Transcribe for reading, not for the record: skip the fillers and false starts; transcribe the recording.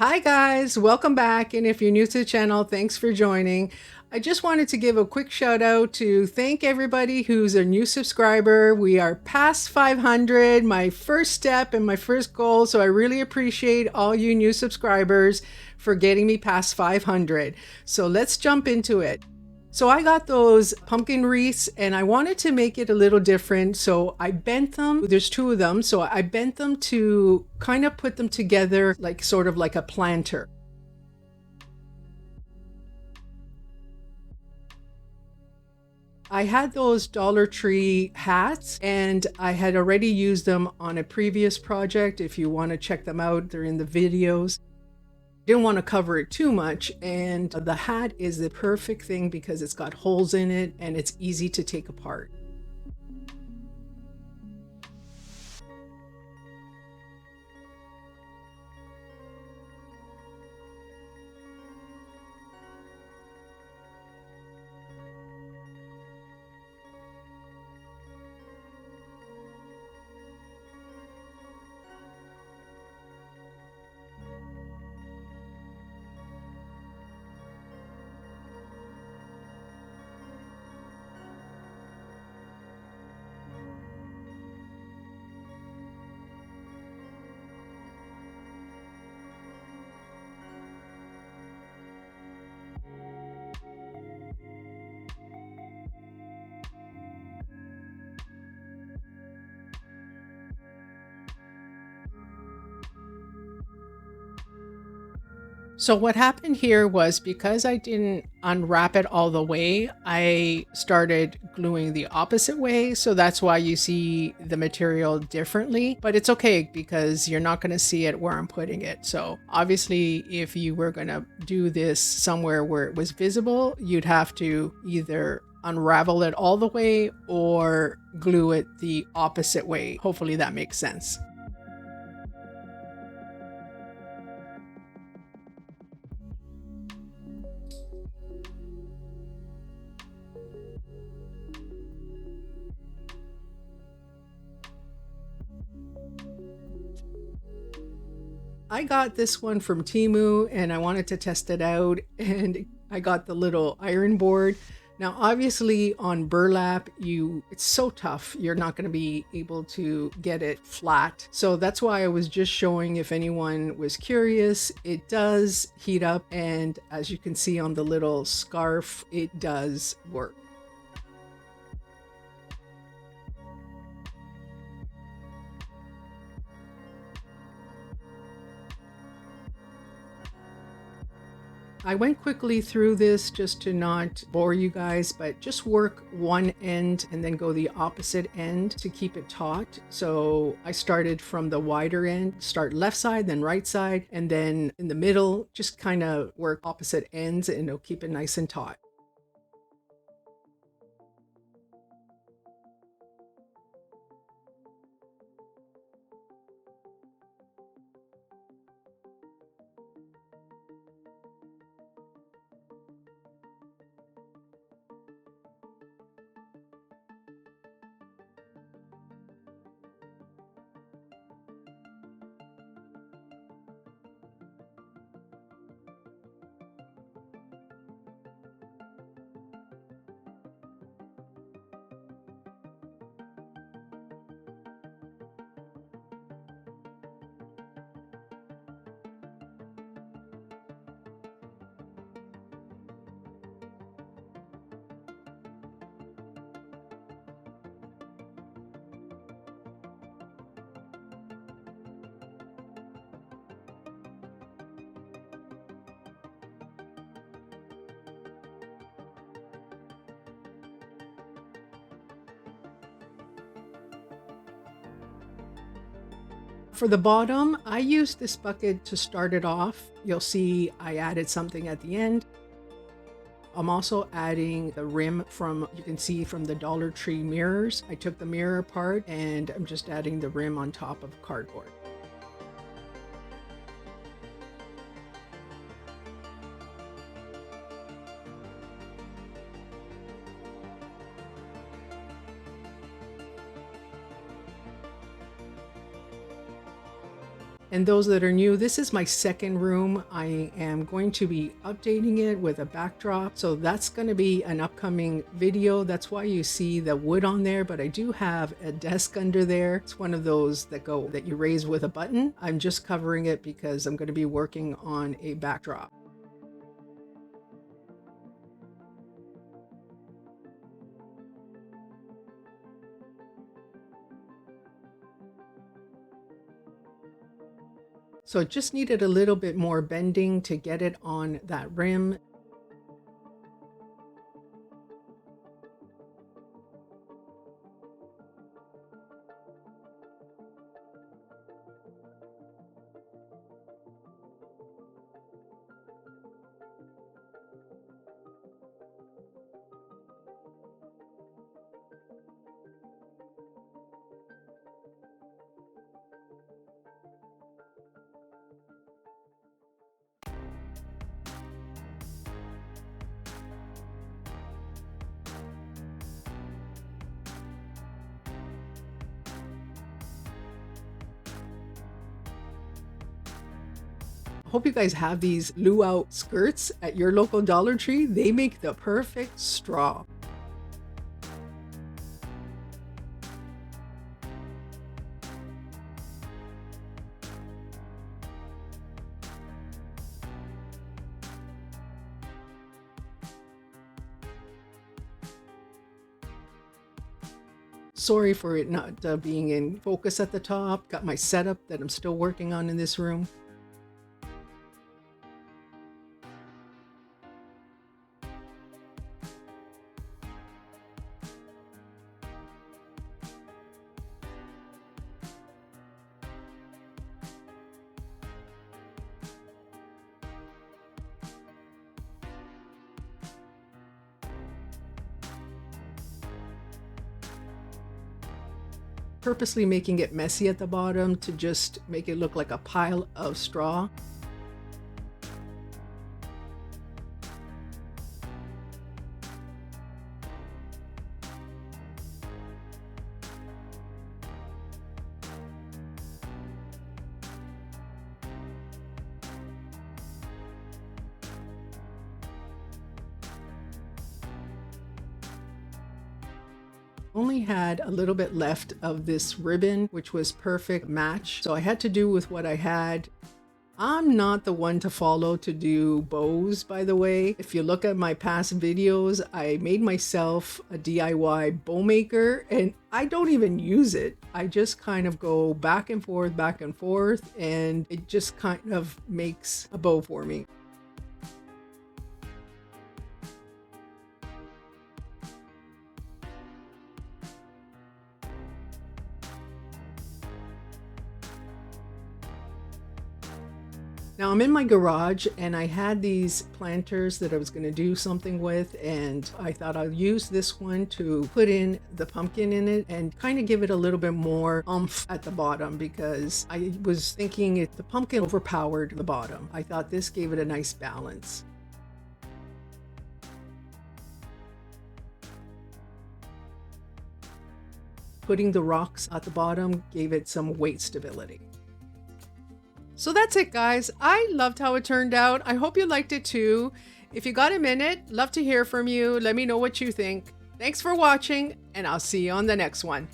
Hi guys, welcome back. And if you're new to the channel, thanks for joining. I just wanted to give a quick shout out to thank everybody who's a new subscriber. We are past 500, my first step and my first goal. So I really appreciate all you new subscribers for getting me past 500. So let's jump into it. So I got those pumpkin wreaths and I wanted to make it a little different. So I bent them. There's two of them. So I bent them to kind of put them together like sort of like a planter. I had those Dollar Tree hats and I had already used them on a previous project. If you want to check them out, they're in the videos. Didn't want to cover it too much, and the hat is the perfect thing because it's got holes in it and it's easy to take apart. So what happened here was because I didn't unwrap it all the way, I started gluing the opposite way. So that's why you see the material differently, but it's okay because you're not going to see it where I'm putting it. So obviously if you were going to do this somewhere where it was visible, you'd have to either unravel it all the way or glue it the opposite way. Hopefully that makes sense. I got this one from Temu and I wanted to test it out, and I got the little iron board. Now obviously on burlap it's so tough, you're not going to be able to get it flat. So that's why I was just showing if anyone was curious. It does heat up, and as you can see on the little scarf, it does work. I went quickly through this just to not bore you guys, but just work one end and then go the opposite end to keep it taut. So I started from the wider end, start left side, then right side, and then in the middle, just kind of work opposite ends and it'll keep it nice and taut. For the bottom, I used this bucket to start it off. You'll see I added something at the end. I'm also adding the rim from, you can see from the Dollar Tree mirrors. I took the mirror apart and I'm just adding the rim on top of cardboard. And those that are new, this is my second room. I am going to be updating it with a backdrop. So that's going to be an upcoming video. That's why you see the wood on there, but I do have a desk under there. It's one of those that you raise with a button. I'm just covering it because I'm going to be working on a backdrop. So it just needed a little bit more bending to get it on that rim. Hope you guys have these luau skirts at your local Dollar Tree. They make the perfect straw. Sorry for it not being in focus at the top. Got my setup that I'm still working on in this room. Purposely making it messy at the bottom to just make it look like a pile of straw. Only had a little bit left of this ribbon, which was perfect match. So I had to do with what I had. I'm not the one to follow to do bows, by the way. If you look at my past videos, I made myself a DIY bow maker and I don't even use it. I just kind of go back and forth, and it just kind of makes a bow for me. Now I'm in my garage and I had these planters that I was going to do something with, and I thought I'll use this one to put in the pumpkin in it and kind of give it a little bit more oomph at the bottom, because I was thinking the pumpkin overpowered the bottom. I thought this gave it a nice balance. Putting the rocks at the bottom gave it some weight stability. So that's it, guys. I loved how it turned out. I hope you liked it too. If you got a minute, love to hear from you. Let me know what you think. Thanks for watching, and I'll see you on the next one.